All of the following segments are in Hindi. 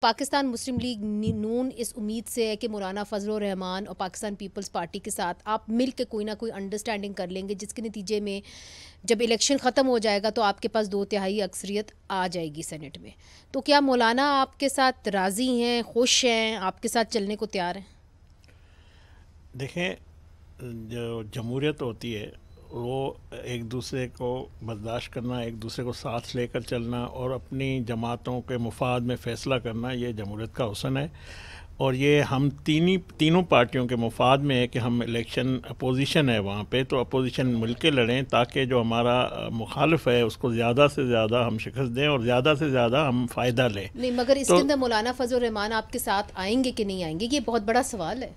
पाकिस्तान मुस्लिम लीग नून इस उम्मीद से है कि मौलाना फजल रहमान और पाकिस्तान पीपल्स पार्टी के साथ आप मिल के कोई ना कोई अंडरस्टैंडिंग कर लेंगे, जिसके नतीजे में जब इलेक्शन ख़त्म हो जाएगा तो आपके पास 2/3 अक्सरियत आ जाएगी सेनेट में। तो क्या मौलाना आपके साथ राज़ी हैं, खुश हैं, आपके साथ चलने को तैयार हैं? देखें, जो जमहूरियत होती है वो एक दूसरे को बर्दाश्त करना, एक दूसरे को साथ लेकर चलना और अपनी जमातों के मुफाद में फ़ैसला करना, ये जमहूरियत का हुस्न है। और ये हम तीनों पार्टियों के मुफाद में है कि हम इलेक्शन अपोजिशन है वहाँ पे, तो अपोजिशन मिल के लड़ें ताकि जो हमारा मुखालिफ है उसको ज़्यादा से ज़्यादा हम शिकस्त दें और ज़्यादा से ज़्यादा हम फ़ायदा लें। नहीं, मगर इसके अंदर मौलाना फजल रहमान आपके साथ आएंगे कि नहीं आएंगे, ये बहुत बड़ा सवाल है।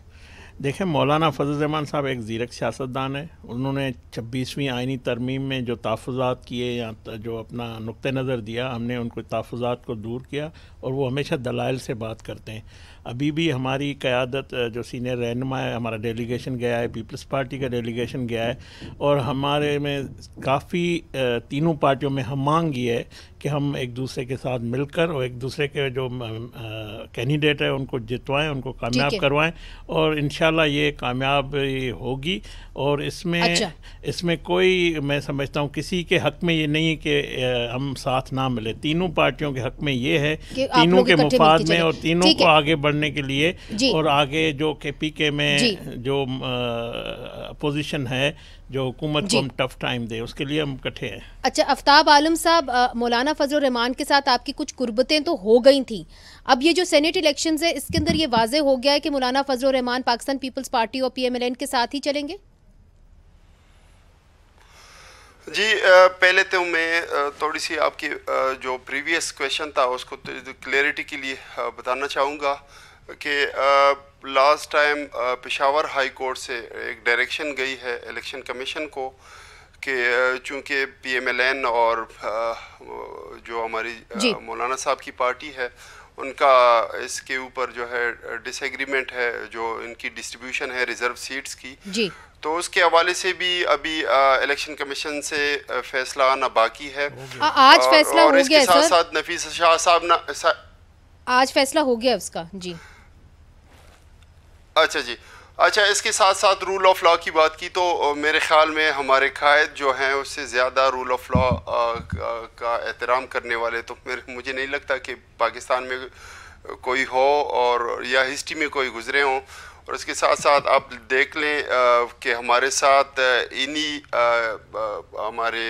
देखें, मौलाना फजल रहमान साहब एक ज़ीरक सियासतदान है। उन्होंने 26वीं आइनी तरमीम में जो तहफ़्फ़ुज़ात किए या जो अपना नुक्ते नज़र दिया, हमने उनको तहफ़्फ़ुज़ात को दूर किया और वो हमेशा दलाइल से बात करते हैं। अभी भी हमारी क़यादत जो सीनियर रहनुमा है, हमारा डेलीगेशन गया है, पीपल्स पार्टी का डेलीगेशन गया है और हमारे में काफ़ी तीनों पार्टियों में हम मांग ये है कि हम एक दूसरे के साथ मिलकर और एक दूसरे के जो कैंडिडेट है उनको जितवाएं, उनको कामयाब करवाएं और इंशाल्लाह ये कामयाब होगी। और इसमें कोई, मैं समझता हूँ किसी के हक़ में ये नहीं है कि हम साथ ना मिले। तीनों पार्टियों के हक़ में ये है, तीनों के मुफाद में और तीनों को आगे बढ़ने के लिए और आगे जो KPK में जो अपोजिशन है, जो हुकूमत को हम टफ टाइम दे, उसके लिए हम इकट्ठे हैं। अच्छा, आफ्ताब आलम साहब, मौलाना फजल रहमान के साथ आपकी कुछ कुर्बतें तो हो गई थी, अब ये जो सेनेट इलेक्शंस है इसके अंदर ये वाजे हो गया है कि मौलाना फजल रहमान पाकिस्तान पीपल्स पार्टी और PMLN के साथ ही चलेंगे? जी, पहले तो मैं थोड़ी सी आपकी जो प्रीवियस क्वेश्चन था उसको क्लैरिटी के लिए बताना चाहूँगा कि last time Peshawar high court से एक डायरेक्शन गई है इलेक्शन कमीशन को कि चूँकि PMLN और जो हमारी मौलाना साहब की पार्टी है उनका इसके ऊपर जो है डिसएग्रीमेंट है, जो इनकी डिस्ट्रीब्यूशन है रिजर्व सीट्स की जी, तो उसके हवाले से भी अभी इलेक्शन कमीशन से फैसला आना बाकी है। आज फैसला हो गया साथ साथ नफीस शाह साहब आज फैसला हो गया उसका। जी, अच्छा जी, अच्छा, इसके साथ साथ रूल ऑफ लॉ की बात की तो मेरे ख्याल में हमारे कायद जो हैं उससे ज़्यादा रूल ऑफ लॉ का एहतराम करने वाले तो मुझे नहीं लगता कि पाकिस्तान में कोई हो और या हिस्ट्री में कोई गुजरे हों। और इसके साथ साथ आप देख लें कि हमारे साथ इन्हीं हमारे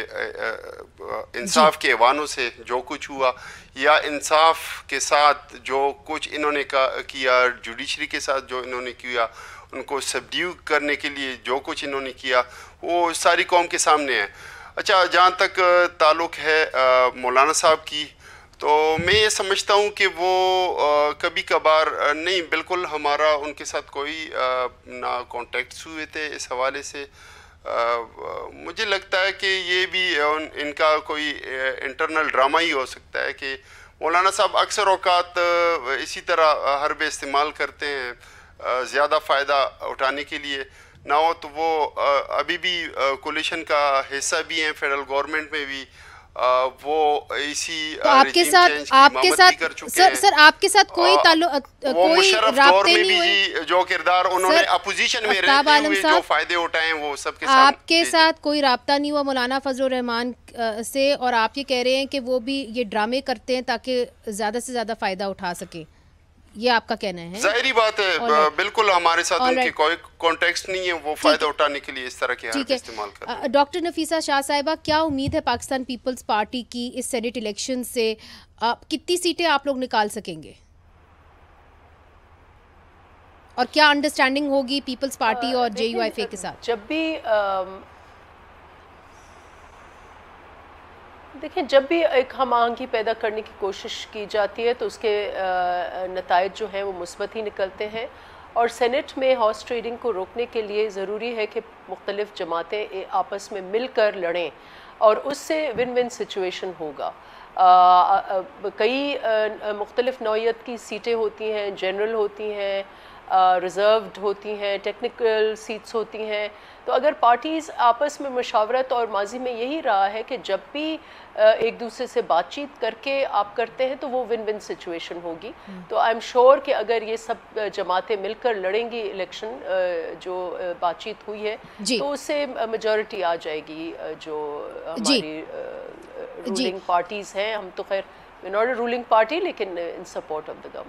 इंसाफ के ऐवानों से जो कुछ हुआ या इंसाफ के साथ जो कुछ इन्होंने किया, जुडिशरी के साथ जो इन्होंने किया, उनको सबड्यू करने के लिए जो कुछ इन्होंने किया, वो सारी कौम के सामने है। अच्छा, जहाँ तक ताल्लुक़ है मौलाना साहब की, तो मैं ये समझता हूँ कि वो कभी कभार नहीं, बिल्कुल हमारा उनके साथ कोई ना कॉन्टेक्ट्स हुए थे इस हवाले से। मुझे लगता है कि ये भी इनका कोई इंटरनल ड्रामा ही हो सकता है कि मौलाना साहब अक्सर औकात इसी तरह हरबे इस्तेमाल करते हैं ज़्यादा फ़ायदा उठाने के लिए। ना हो तो वो अभी भी कोलिशन का हिस्सा भी हैं फेडरल गवर्नमेंट में भी, वो इसी तो आपके साथ सर आपके साथ कोई कोई राब्ते नहीं हुए? जो किरदार उन्होंने अपोजिशन में रहते हुए जो फायदे उठाए वो सबके साथ आपके साथ कोई राब्ता नहीं हुआ मौलाना फजल रहमान से, और आप ये कह रहे हैं कि वो भी ये ड्रामे करते हैं ताकि ज्यादा से ज्यादा फायदा उठा सके, ये आपका कहना है? जाहिर बात है, बिल्कुल हमारे साथ उनके कोई कॉन्टेक्स्ट नहीं है, वो फायदा उठाने के लिए इस तरह के हरकत इस्तेमाल कर रहे हैं। डॉक्टर नफीसा शाह साहिबा, क्या उम्मीद है पाकिस्तान पीपल्स पार्टी की इस सेनेट इलेक्शन से? कितनी सीटें आप लोग निकाल सकेंगे और क्या अंडरस्टैंडिंग होगी पीपल्स पार्टी और JUIFA के साथ? जब भी देखें, जब भी एक हम आहंगी पैदा करने की कोशिश की जाती है तो उसके नतायज जो हैं वो मुस्बत ही निकलते हैं। और सेनेट में हॉर्स ट्रेडिंग को रोकने के लिए ज़रूरी है कि मुख्तलिफ़ जमातें आपस में मिलकर लड़ें और उससे विन विन सिचुएशन होगा। कई मुख्तलिफ नौइयत की सीटें होती हैं, जनरल होती हैं, रिज़र्व्ड होती हैं, टेक्निकल सीट्स होती हैं। तो अगर पार्टीज़ आपस में मशावरत, और माजी में यही रहा है कि जब भी एक दूसरे से बातचीत करके आप करते हैं तो वो विन विन सिचुएशन होगी। तो आई एम श्योर कि अगर ये सब जमातें मिलकर लड़ेंगी इलेक्शन, जो बातचीत हुई है, तो उससे मेजॉरिटी आ जाएगी। जो हमारी रूलिंग पार्टीज़ हैं, हम तो खैर नॉट अ रूलिंग पार्टी, लेकिन इन सपोर्ट ऑफ द गवर्नमेंट।